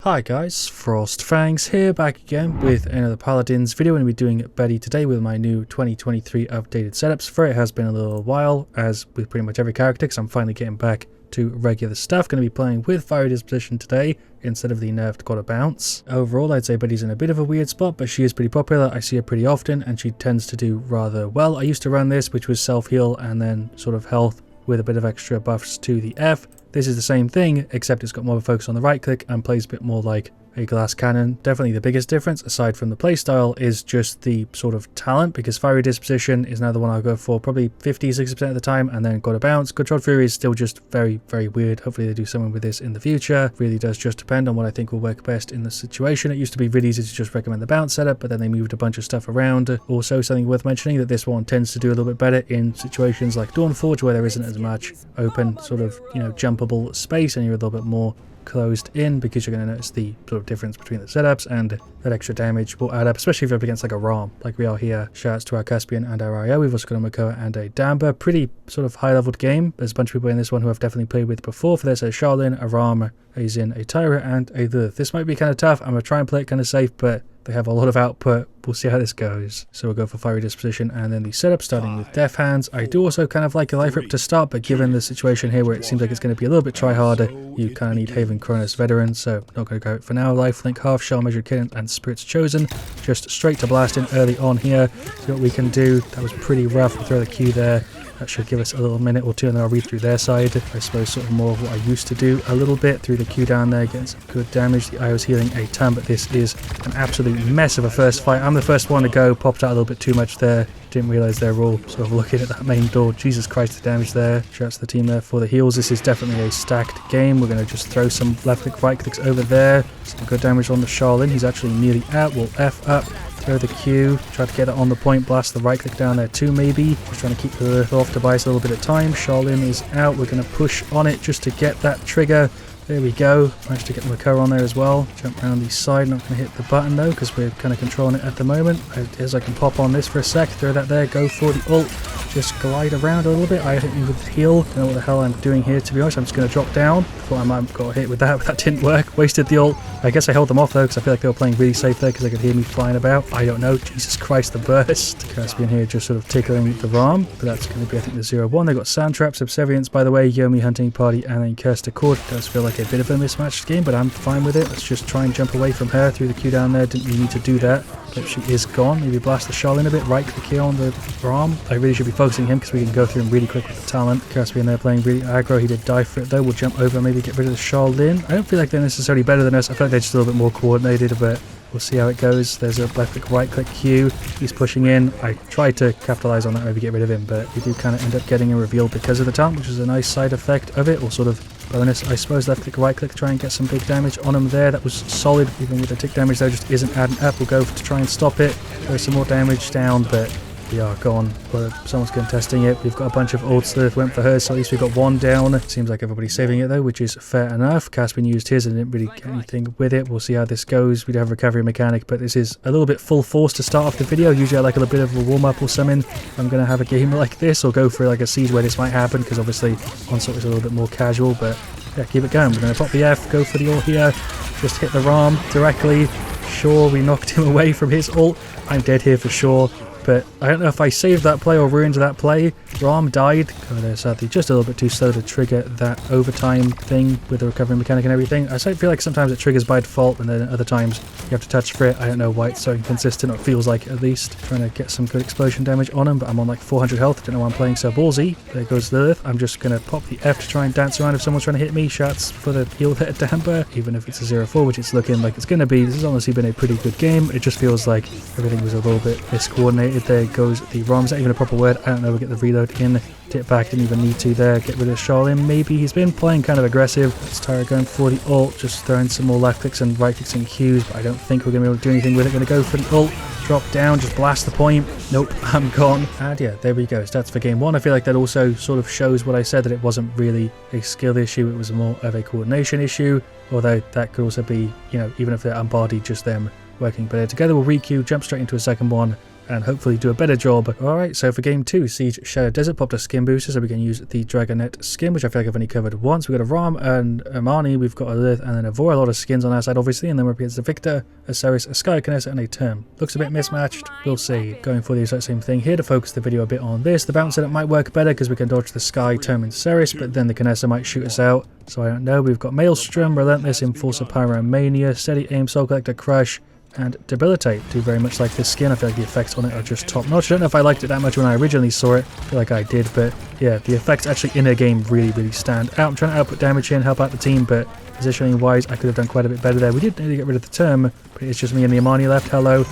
Hi guys, FrostFangs here, back again with another Paladins video. I'm going to be doing it Betty today with my new 2023 updated setups. For it has been a little while, as with pretty much every character, because I'm finally getting back to regular stuff. Going to be playing with Fiery Disposition today instead of the nerfed Gotta Bounce. Overall, I'd say Betty's in a bit of a weird spot, but she is pretty popular. I see her pretty often and she tends to do rather well. I used to run this, which was self-heal and then sort of health with a bit of extra buffs to the F. This is the same thing, except it's got more of a focus on the right click and plays a bit more like a glass cannon. Definitely the biggest difference, aside from the playstyle, is just the sort of talent, because Fiery Disposition is now the one I'll go for probably 50-60% of the time, and then Gotta Bounce. Controlled Fury is still just very, very weird. Hopefully they do something with this in the future. Really does just depend on what I think will work best in the situation. It used to be really easy to just recommend the bounce setup, but then they moved a bunch of stuff around. Also, something worth mentioning that this one tends to do a little bit better in situations like Dawnforge, where there isn't as much open sort of, jumpable space and you're a little bit more closed in, because you're going to notice the sort of difference between the setups, and that extra damage will add up, especially if you're up against like a Rom like we are here. Shouts to our Caspian and our IO. We've also got a Makoa and a Damba. Pretty sort of high leveled game. There's a bunch of people in this one who I've definitely played with before. For this, a Charlene, a Ram, a Zin, a Tyra, and a Lilith. This might be kind of tough. I'm going to try and play it kind of safe, but they have a lot of output. We'll see how this goes. So we'll go for Fiery Disposition and then the setup, starting with Death Hands. I do also kind of like a Life Rip to start, but given the situation here where it seems like it's going to be a little bit try harder, you kind of need Haven Cronus Veteran, so not going to go for now. Lifelink, Half Shell, Measured Kitten, and Spirits Chosen. Just straight to blasting early on here. See what we can do. That was pretty rough. We'll throw the Q there. That should give us a little minute or two, and then I'll read through their side. I suppose sort of more of what I used to do a little bit. Through the Q down there, getting some good damage. The IO's healing a ton, but this is an absolute mess of a first fight. I'm the first one to go. Popped out a little bit too much there. Didn't realise they're all sort of looking at that main door. Jesus Christ, the damage there. Shouts to the team there for the heals. This is definitely a stacked game. We're going to just throw some left click, right clicks over there. Some good damage on the Charlene. He's actually nearly out. We'll F up. Throw the Q, try to get it on the point, blast the right click down there too maybe. Just trying to keep the Lilith off to buy us a little bit of time. Charlene is out, we're going to push on it just to get that trigger. There we go, managed to get the Makoa on there as well. Jump around the side, not going to hit the button though, because we're kind of controlling it at the moment. As I can pop on this for a sec, throw that there, go for the ult. Just glide around a little bit. I hit me with the heal. Don't know what the hell I'm doing here, to be honest. I'm just going to drop down. Thought I might have got hit with that, but that didn't work. Wasted the ult. I guess I held them off though, because I feel like they were playing really safe there, because they could hear me flying about. I don't know. Jesus Christ, the burst. Caspian here just sort of tickling the Ram, but that's going to be, I think, the 0-1. They've got Sand Trap, Subservience, by the way, Yomi Hunting Party, and then Cursed Accord. Does feel like a bit of a mismatched game, but I'm fine with it. Let's just try and jump away from her through the Q down there. Didn't really need to do that. But she is gone. Maybe blast the Charlene a bit. Right click here on the Ram. I really should be focusing him, because we can go through him really quick with the talent. Caspian there playing really aggro. He did die for it though. We'll jump over and maybe get rid of the Charlene. I don't feel like they're necessarily better than us. I feel like they're just a little bit more coordinated, but we'll see how it goes. There's a left click, right click Q. He's pushing in. I tried to capitalize on that, maybe get rid of him, but we do kind of end up getting a reveal because of the talent, which is a nice side effect of it, or sort of bonus, I suppose. Left click, right click, try and get some big damage on him there. That was solid, even with the tick damage there, just isn't adding up. We'll go to try and stop it. There's some more damage down, but we are gone. Well, someone's contesting it. We've got a bunch of ults. Lilith went for hers, so at least we've got one down. Seems like everybody's saving it though, which is fair enough. Caspian used his and didn't really get anything with it. We'll see how this goes. We do have a recovery mechanic, but this is a little bit full force to start off the video. Usually I like a little bit of a warm-up or something. I'm going to have a game like this, or go for like a siege where this might happen, because obviously Onslaught is a little bit more casual, but yeah, keep it going. We're going to pop the F, go for the ult here. Just hit the Ram directly. Sure, we knocked him away from his ult. I'm dead here for sure. But I don't know if I saved that play or ruined that play. Ram died. Oh, there, sadly, just a little bit too slow to trigger that overtime thing with the recovery mechanic and everything. I feel like sometimes it triggers by default, and then other times you have to touch for it. I don't know why it's so inconsistent, or it feels like, at least. Trying to get some good explosion damage on him, but I'm on like 400 health. Don't know why I'm playing so ballsy. There goes Lilith. I'm just going to pop the F to try and dance around if someone's trying to hit me. Shots for the heal there, Damba. Even if it's a 0-4, which it's looking like it's going to be. This has honestly been a pretty good game. It just feels like everything was a little bit miscoordinated. There goes the Ram. Is that even a proper word? I don't know. We'll get the reload in. Dip back, didn't even need to there. Get rid of Charlene. Maybe he's been playing kind of aggressive. It's Tyra going for the ult, just throwing some more left clicks and right clicks and Qs, but I don't think we're going to be able to do anything with it. Going to go for the ult, drop down, just blast the point. Nope, I'm gone. And yeah, there we go. Stats for game one. I feel like that also sort of shows what I said, that it wasn't really a skill issue. It was more of a coordination issue, although that could also be, even if they're unbodied, just them working better together. We'll re-queue, jump straight into a second one, and hopefully do a better job. Alright, so for game 2, Siege Shadow Desert popped a skin booster, so we can use the Dragonet skin, which I feel like I've only covered once. We've got a Ram and a Marnie, we've got a Lilith and then a Vor, a lot of skins on our side obviously, and then we're up against a Victor, a Ceres, a Sky Kinessa and a Term. Looks a bit mismatched, we'll see. Going for the exact same thing here to focus the video a bit on this. The bounce setup might work better because we can dodge the Sky, Term and Ceres, but then the Kinessa might shoot us out, so I don't know. We've got Maelstrom, Relentless, Enforcer, Pyromania, Steady Aim, Soul Collector, Crush, and Debilitate. Do very much like this skin. I feel like the effects on it are just top notch. I don't know if I liked it that much when I originally saw it. I feel like I did, but yeah, the effects actually in a game really stand out. I'm trying to output damage here and help out the team, but positioning wise I could have done quite a bit better there. We did nearly get rid of the Term, but it's just me and the Amani left. Hello,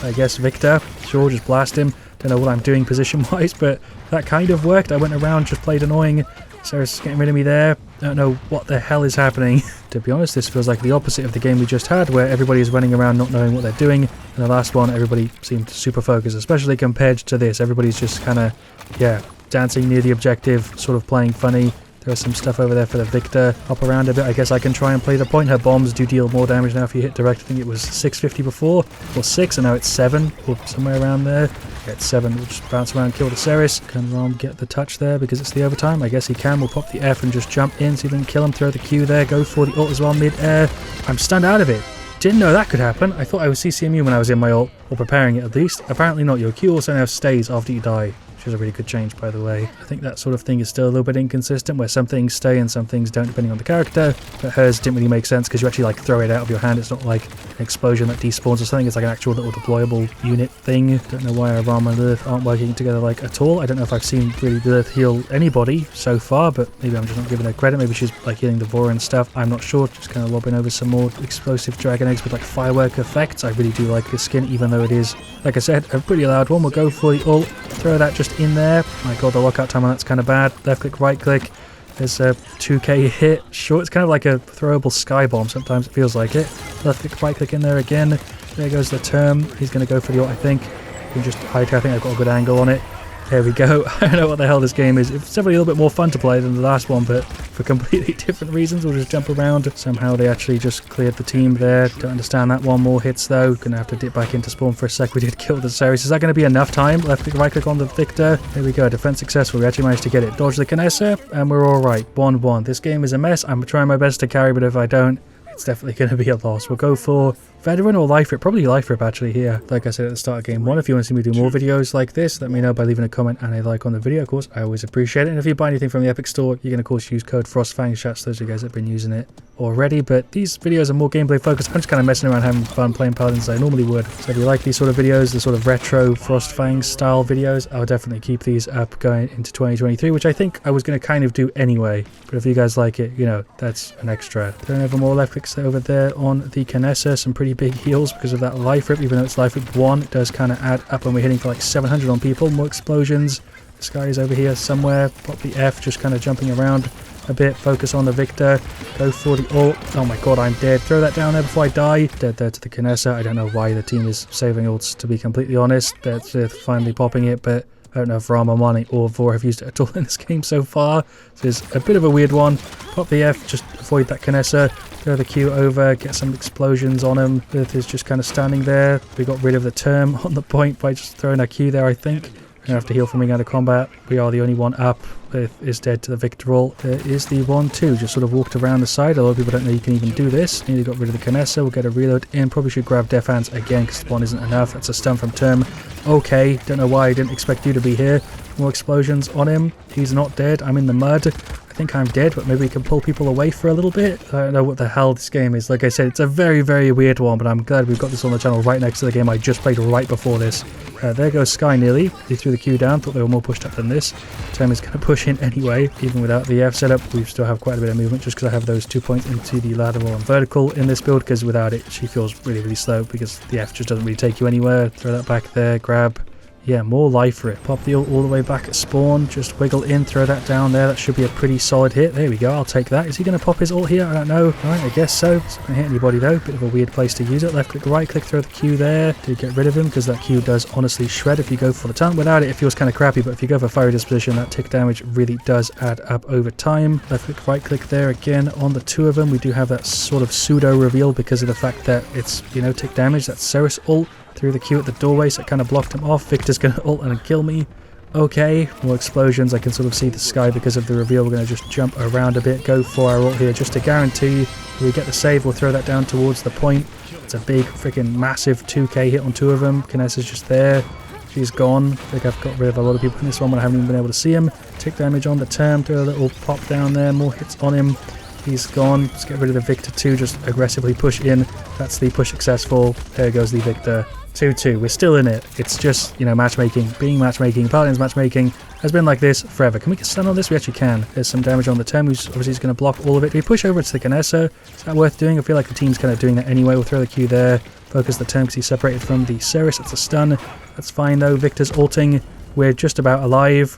I guess Victor. Sure, just blast him. Don't know what I'm doing position wise, but that kind of worked. I went around, just played annoying. Ceres is getting rid of me there. I don't know what the hell is happening. To be honest, this feels like the opposite of the game we just had, where everybody is running around not knowing what they're doing. In the last one, everybody seemed super focused, especially compared to this. Everybody's just kind of, yeah, dancing near the objective, sort of playing funny. There's some stuff over there for the Victor. Hop around a bit. I guess I can try and play the point. Her bombs do deal more damage now if you hit direct. I think it was 650 before, or 6, and now it's 7, or somewhere around there. Yeah, it's 7. We'll just bounce around, kill the Ceres. Can Rom get the touch there because it's the overtime? I guess he can. We'll pop the F and just jump in, see if we can kill him. Throw the Q there. Go for the ult as well mid-air. I'm stunned out of it. Didn't know that could happen. I thought I was CCMU when I was in my ult, or preparing it at least. Apparently not. Your Q also now stays after you die, which is a really good change, by the way. I think that sort of thing is still a little bit inconsistent, where some things stay and some things don't, depending on the character. But hers didn't really make sense because you actually like throw it out of your hand. It's not like an explosion that despawns or something. It's like an actual little deployable unit thing. Don't know why Ram and Lilith aren't working together like at all. I don't know if I've seen really Lilith heal anybody so far, but maybe I'm just not giving her credit. Maybe she's like healing the Vor and stuff. I'm not sure. Just kind of lobbing over some more explosive dragon eggs with like firework effects. I really do like this skin, even though it is, like I said, a pretty loud one. We'll go for the ult. Throw that just in there. My god, the lockout time on that's kind of bad. Left click, right click. There's a 2k hit. Sure, it's kind of like a throwable sky bomb. Sometimes it feels like it. Left click, right click in there again. There goes the Term. He's going to go for the ult, I think. You can just hide. I think I've got a good angle on it. There we go. I don't know what the hell this game is. It's definitely a little bit more fun to play than the last one, but for completely different reasons. We'll just jump around. Somehow they actually just cleared the team there. Don't understand that one. More hits though. Gonna have to dip back into spawn for a sec. We did kill the Ceres. Is that going to be enough time? Left click, right click on the Victor. There we go. Defense successful. We actually managed to get it. Dodge the Kinessa, and we're alright. 1-1. This game is a mess. I'm trying my best to carry, but if I don't, it's definitely going to be a loss. We'll go for Veteran or Life Rip? Probably Life Rip actually here. Like I said at the start of game 1, if you want to see me do more videos like this, let me know by leaving a comment and a like on the video. Of course, I always appreciate it. And if you buy anything from the Epic Store, you can of course use code FrostFangs. Shouts to those of you guys that have been using it already. But these videos are more gameplay focused. I'm just kind of messing around, having fun playing Paladins as I normally would. So if you like these sort of videos, the sort of retro FrostFangs style videos, I'll definitely keep these up going into 2023, which I think I was going to kind of do anyway. But if you guys like it, you know, that's an extra. Throwing over more left clicks over there on the Kinessa. Some pretty big heals because of that Life Rip. Even though it's Life Rip 1, it does kind of add up when we're hitting for like 700 on people. More explosions. This guy is over here somewhere. Pop the F, just kind of jumping around a bit. Focus on the Victor. Go for the ult. Oh my god, I'm dead. Throw that down there before I die. Dead there to the Kinessa. I don't know why the team is saving ults, to be completely honest. They're finally popping it, but I don't know if Ram, Amani or Vor have used it at all in this game so far. So it's a bit of a weird one. Pop the F, just avoid that Kinessa. Throw the Q over, get some explosions on him. Lilith is just kind of standing there. We got rid of the Term on the point by just throwing a Q there, I think. Gonna have to heal from being out of combat. We are the only one up. Lilith is dead to the Victor ult. There is the 1-2, just sort of walked around the side. A lot of people don't know you can even do this. Nearly got rid of the Kinessa. We'll get a reload in. Probably should grab Death Hands again because the one isn't enough. That's a stun from Term. Okay, don't know why I didn't expect you to be here. More explosions on him. He's not dead. I'm in the mud. I think I'm dead, but maybe we can pull people away for a little bit. I don't know what the hell this game is. Like I said, it's a very, very weird one, but I'm glad we've got this on the channel right next to the game I just played right before this. There goes Sky nearly. He threw the Q down. Thought they were more pushed up than this. Term is going to push in anyway. Even without the F setup, we still have quite a bit of movement just because I have those 2 points into the lateral and vertical in this build, because without it, she feels really, really slow because the F just doesn't really take you anywhere. Throw that back there. Grab. Yeah, more Life Rip. Pop the ult all the way back at spawn. Just wiggle in, throw that down there. That should be a pretty solid hit. There we go. I'll take that. Is he going to pop his ult here? I don't know. Alright, I guess so. It's not going to hit anybody though. Bit of a weird place to use it. Left click, right click, throw the Q there. To get rid of him, because that Q does honestly shred if you go for the talent. Without it, it feels kind of crappy, but if you go for Fiery Disposition, that tick damage really does add up over time. Left click, right click there again on the two of them. We do have that sort of pseudo reveal because of the fact that it's, you know, tick damage. That's Ceres ult. through the queue at the doorway, so it kind of blocked him off. Victor's going to ult and kill me. Okay, more explosions. I can sort of see the sky because of the reveal. We're going to just jump around a bit, go for our ult here just to guarantee if we get the save. We'll throw that down towards the point. It's a big freaking massive 2k hit on two of them. Kinessa's just there. She's gone. I think I've got rid of a lot of people in this one, but I haven't even been able to see him. Take damage on the turn, throw a little pop down there, more hits on him. He's gone. Let's get rid of the Victor too, just aggressively push in. That's the push successful. There goes the Victor. 2-2. We're still in it. It's just, you know, matchmaking. Being matchmaking. Paladins matchmaking has been like this forever. Can we get stun on this? We actually can. There's some damage on the turn, who's obviously going to block all of it. Do we push over to the Kinessa? Is that worth doing? I feel like the team's kind of doing that anyway. We'll throw the Q there. Focus the turn because he's separated from the Ceres. It's a stun. That's fine though. Victor's ulting. We're just about alive.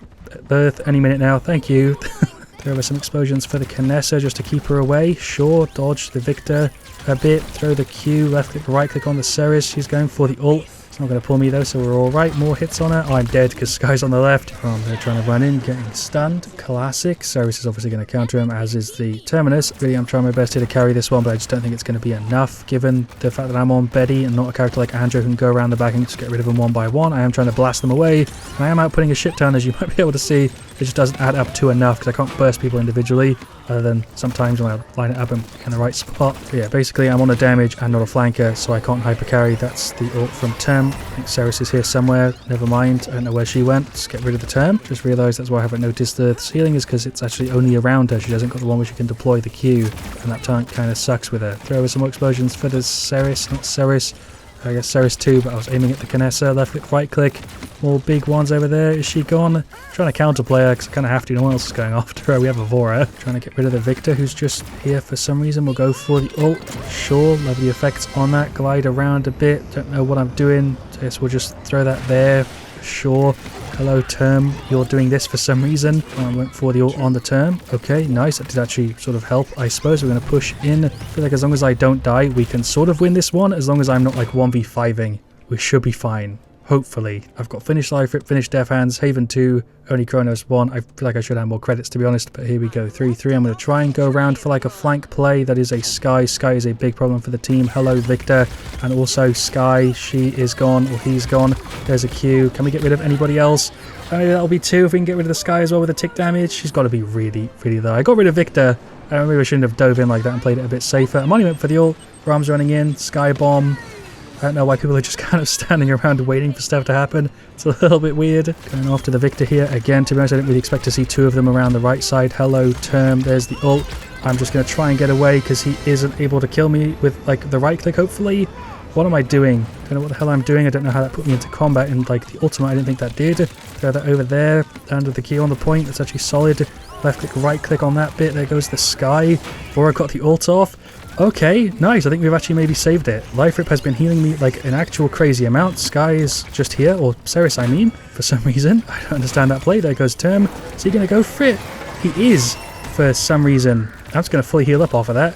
Earth any minute now. Thank you. Throw over some explosions for the Kinessa just to keep her away. Sure, dodge the Victor a bit. Throw the Q, left click, right click on the Ceres. She's going for the ult. It's not going to pull me though, so we're alright. More hits on her. Oh, I'm dead because Sky's on the left. They're trying to run in, getting stunned. Classic. Ceres is obviously going to counter him, as is the Terminus. Really, I'm trying my best here to carry this one, but I just don't think it's going to be enough, given the fact that I'm on Betty and not a character like Andrew who can go around the back and just get rid of them one by one. I am trying to blast them away, and I am outputting a shit ton, as you might be able to see. It just doesn't add up to enough because I can't burst people individually, other than sometimes when I line it up in the right spot. But yeah, basically I'm on a damage and not a flanker, so I can't hyper carry. That's the ult from Tem. I think Ceres is here somewhere. Never mind. I don't know where she went. Let's get rid of the Tem. Just realised that's why I haven't noticed the ceiling is because it's actually only around her. She hasn't got the one where she can deploy the Q, and that tank kind of sucks with her. Throw over some more explosions for the Ceres, not Ceres. I guess Ceres too, but I was aiming at the Kinessa. Left click, right click. More big ones over there. Is she gone? I'm trying to counterplay her because I kind of have to. No one else is going after her. We have a Vora. Trying to get rid of the Victor, who's just here for some reason. We'll go for the ult. Sure, love the effects on that. Glide around a bit. Don't know what I'm doing. I guess we'll just throw that there. Sure. Hello, Term. You're doing this for some reason. I went for the ult on the Term. Okay, nice. That did actually sort of help, I suppose. We're going to push in. I feel like as long as I don't die, we can sort of win this one. As long as I'm not like 1v5ing, we should be fine. Hopefully. I've got finished Life Rip, finished Death Hands, Haven 2, only Kronos 1. I feel like I should have more credits, to be honest, but here we go. 3-3. I'm going to try and go around for like a flank play. That is a Sky. Sky is a big problem for the team. Hello, Victor. And also Sky. She is gone, or he's gone. There's a Q. Can we get rid of anybody else? That'll be 2 if we can get rid of the Sky as well with the tick damage. She's got to be really, really low. I got rid of Victor. Maybe I shouldn't have dove in like that and played it a bit safer. A monument for the ult. Ram's running in. Sky bomb. I don't know why people are just kind of standing around waiting for stuff to happen. It's a little bit weird. Going after the Victor here again. To be honest, I didn't really expect to see 2 of them around the right side. Hello, Term. There's the ult. I'm just going to try and get away because he isn't able to kill me with like the right click, hopefully. What am I doing? Don't know what the hell I'm doing. I don't know how that put me into combat in like the ultimate. I didn't think that did. Throw that over there. Under the Q on the point. That's actually solid. Left click, right click on that bit. There goes the Sky. Vora got the ult off. Okay, nice. I think we've actually maybe saved it. Life Rip has been healing me like an actual crazy amount. Sky is just here, or Ceres I mean, for some reason. I don't understand that play. There goes Term. Is he going to go for it? He is, for some reason. I'm just going to fully heal up off of that.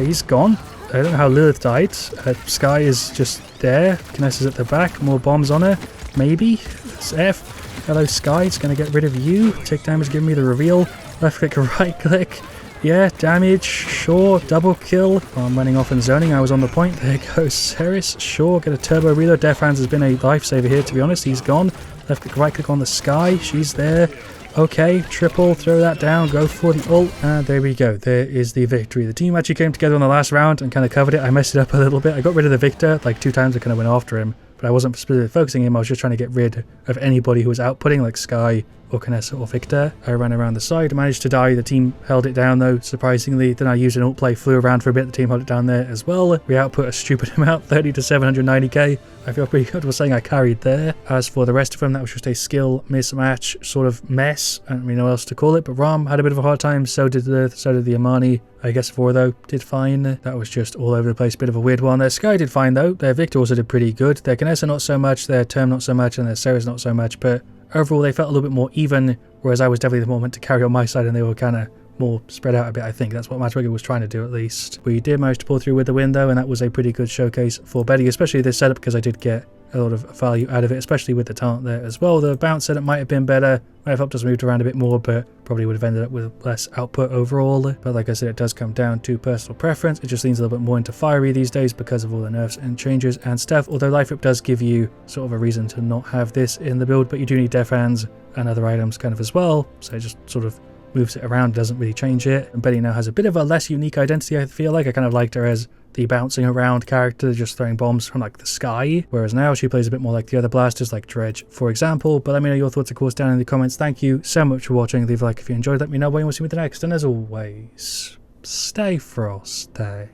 He's gone. I don't know how Lilith died. Sky is just there. Kinessa's at the back. More bombs on her. Maybe. It's F. Hello, Sky. It's going to get rid of you. Take damage, give me the reveal. Left click, right click. Yeah, damage, sure, double kill. Oh, I'm running off and zoning, I was on the point. There goes Ceres, sure, get a turbo reload. Death Hands has been a lifesaver here, to be honest. He's gone. Left click, right click on the Sky. She's there. Okay, triple, throw that down, go for the ult. And there we go. There is the victory. The team actually came together on the last round and kind of covered it. I messed it up a little bit. I got rid of the Victor. Like 2 times I kind of went after him. But I wasn't specifically focusing him. I was just trying to get rid of anybody who was outputting, like Sky or Kinessa or Victor. I ran around the side, managed to die. The team held it down though, surprisingly. Then I used an ult play, flew around for a bit. The team held it down there as well. We output a stupid amount, 30 to 790k. I feel pretty comfortable saying I carried there. As for the rest of them, that was just a skill mismatch sort of mess. I don't really know what else to call it, but Ram had a bit of a hard time. So did the Amani. I guess Vora though did fine. That was just all over the place, bit of a weird one. Their Sky did fine though. Their Victor also did pretty good. Their Kinessa not so much, their Term not so much, and their Ceres not so much, but overall they felt a little bit more even, whereas I was definitely the one meant to carry on my side and they were kind of more spread out a bit. I think that's what Matchmaker was trying to do at least. We did manage to pull through with the win though, and that was a pretty good showcase for Betty, especially this setup because I did get a lot of value out of it, especially with the talent there as well. The bounce setup might have been better, might have helped us move around a bit more, but probably would have ended up with less output overall. But like I said, it does come down to personal preference. It just leans a little bit more into fiery these days because of all the nerfs and changes and stuff, although Life Whip does give you sort of a reason to not have this in the build, but you do need Death Hands and other items kind of as well, so it just sort of moves it around, doesn't really change it. And Betty now has a bit of a less unique identity, I feel like. I kind of liked her as the bouncing around character, just throwing bombs from like the sky, whereas now she plays a bit more like the other blasters like Dredge, for example. But let me know your thoughts, of course, down in the comments. Thank you so much for watching. Leave a like if you enjoyed. Let me know what you want to see with the next, and as always, stay frosty.